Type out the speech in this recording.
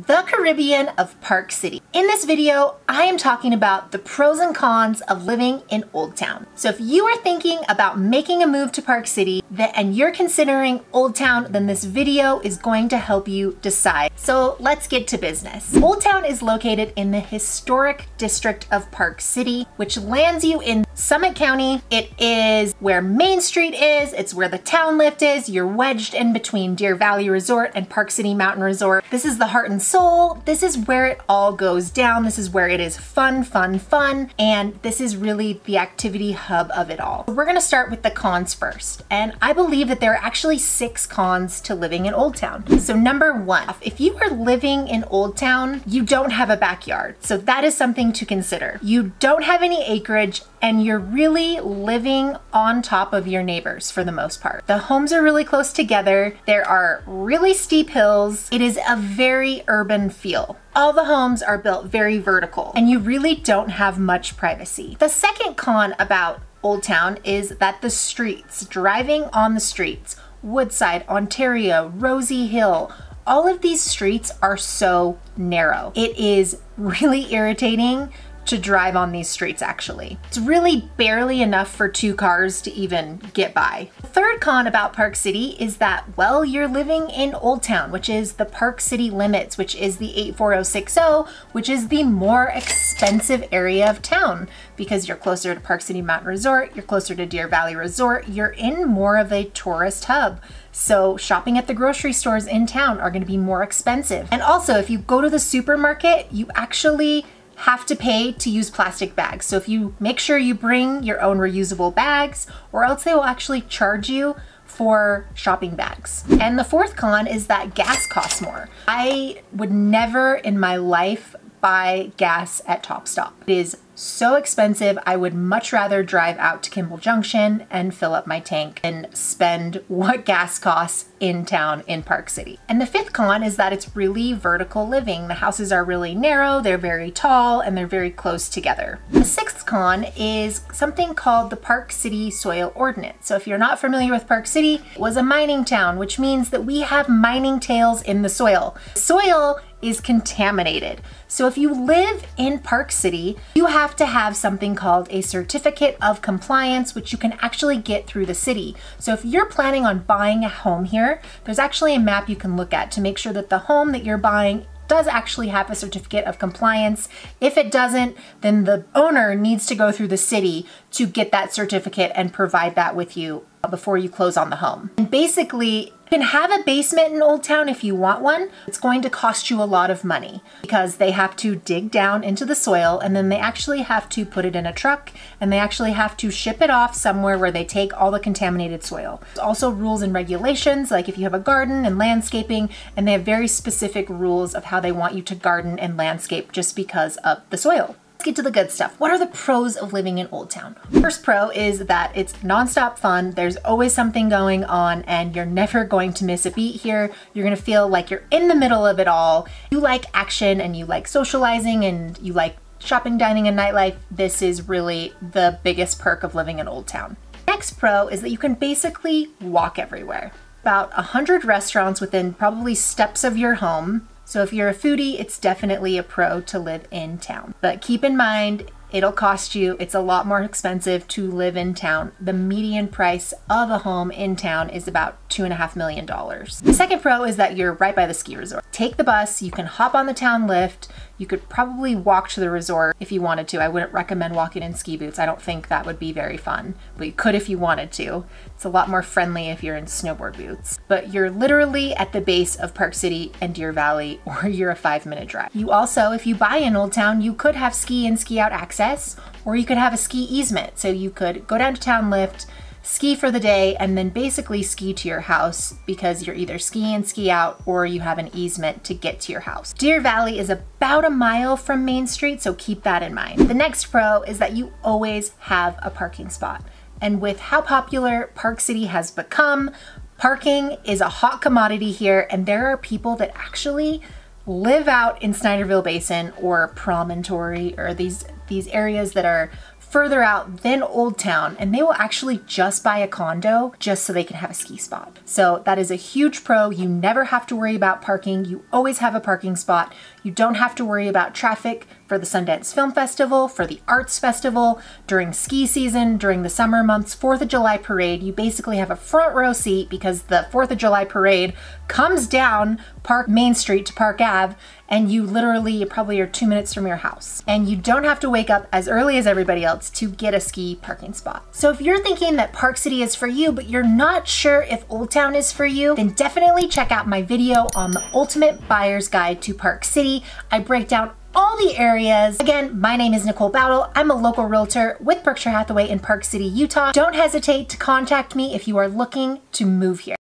The Caribbean of Park City. In this video, I am talking about the pros and cons of living in Old Town. So if you are thinking about making a move to Park City and you're considering Old Town, then this video is going to help you decide. So let's get to business. Old Town is located in the historic district of Park City, which lands you in Summit County. It is where Main Street is, it's where the town lift is. You're wedged in between Deer Valley Resort and Park City Mountain Resort. This is the heart and soul. This is where it all goes down. This is where it is fun, fun, fun. And this is really the activity hub of it all. We're gonna start with the cons first. And I believe that there are actually 6 cons to living in Old Town. So number 1, if you are living in Old Town, you don't have a backyard. So that is something to consider. You don't have any acreage and you're really living on top of your neighbors for the most part. The homes are really close together. There are really steep hills. It is a very urban feel. All the homes are built very vertical and you really don't have much privacy. The second con about Old Town is that the streets, driving on the streets, Woodside, Ontario, Rosie Hill, all of these streets are so narrow. It is really irritating to drive on these streets actually. It's really barely enough for 2 cars to even get by. The third con about Park City is that, well, you're living in Old Town, which is the Park City limits, which is the 84060, which is the more expensive area of town because you're closer to Park City Mountain Resort, you're closer to Deer Valley Resort, you're in more of a tourist hub. So shopping at the grocery stores in town are gonna be more expensive. And also if you go to the supermarket, you actually have to pay to use plastic bags. So if you make sure you bring your own reusable bags, or else they will actually charge you for shopping bags. And the fourth con is that gas costs more. I would never in my life buy gas at Top Stop. It is so expensive. I would much rather drive out to Kimball Junction and fill up my tank and spend what gas costs in town in Park City. And the fifth con is that it's really vertical living. The houses are really narrow, they're very tall, and they're very close together. The sixth con is something called the Park City Soil Ordinance. So if you're not familiar with Park City, it was a mining town, which means that we have mining tails in the soil. Soil is contaminated. So if you live in Park City, you have to have something called a certificate of compliance, which you can actually get through the city. So if you're planning on buying a home here, there's actually a map you can look at to make sure that the home that you're buying does actually have a certificate of compliance. If it doesn't, then the owner needs to go through the city to get that certificate and provide that with you before you close on the home. And basically, you can have a basement in Old Town if you want one. It's going to cost you a lot of money because they have to dig down into the soil and then they actually have to put it in a truck and they actually have to ship it off somewhere where they take all the contaminated soil. There's also rules and regulations, like if you have a garden and landscaping, and they have very specific rules of how they want you to garden and landscape just because of the soil. Let's get to the good stuff. What are the pros of living in Old Town? First pro is that it's nonstop fun. There's always something going on and you're never going to miss a beat here. You're gonna feel like you're in the middle of it all. You like action and you like socializing and you like shopping, dining, and nightlife. This is really the biggest perk of living in Old Town. Next pro is that you can basically walk everywhere. About 100 restaurants within probably steps of your home. So if you're a foodie, it's definitely a pro to live in town. But keep in mind, it'll cost you, it's a lot more expensive to live in town. The median price of a home in town is about $2.5 million. The second pro is that you're right by the ski resort. Take the bus, you can hop on the town lift, you could probably walk to the resort if you wanted to. I wouldn't recommend walking in ski boots. I don't think that would be very fun, but you could if you wanted to. It's a lot more friendly if you're in snowboard boots. But you're literally at the base of Park City and Deer Valley, or you're a 5-minute drive. You also, if you buy in Old Town, you could have ski in, ski out access, or you could have a ski easement. So you could go down to town lift, ski for the day, and then basically ski to your house because you're either ski in, ski out, or you have an easement to get to your house. Deer Valley is about a mile from Main Street, so keep that in mind. The next pro is that you always have a parking spot. And with how popular Park City has become, parking is a hot commodity here, and there are people that actually live out in Snyderville Basin or Promontory or these areas that are further out than Old Town, and they will actually just buy a condo just so they can have a ski spot. So that is a huge pro. You never have to worry about parking. You always have a parking spot. You don't have to worry about traffic for the Sundance Film Festival, for the Arts Festival, during ski season, during the summer months, 4th of July parade. You basically have a front row seat because the 4th of July parade comes down Park Main Street to Park Ave, and you literally probably are 2 minutes from your house. And you don't have to wake up as early as everybody else to get a ski parking spot. So if you're thinking that Park City is for you, but you're not sure if Old Town is for you, then definitely check out my video on the Ultimate Buyer's Guide to Park City. I break down all the areas. Again, my name is Nicole Bowdle. I'm a local realtor with Berkshire Hathaway in Park City, Utah. Don't hesitate to contact me if you are looking to move here.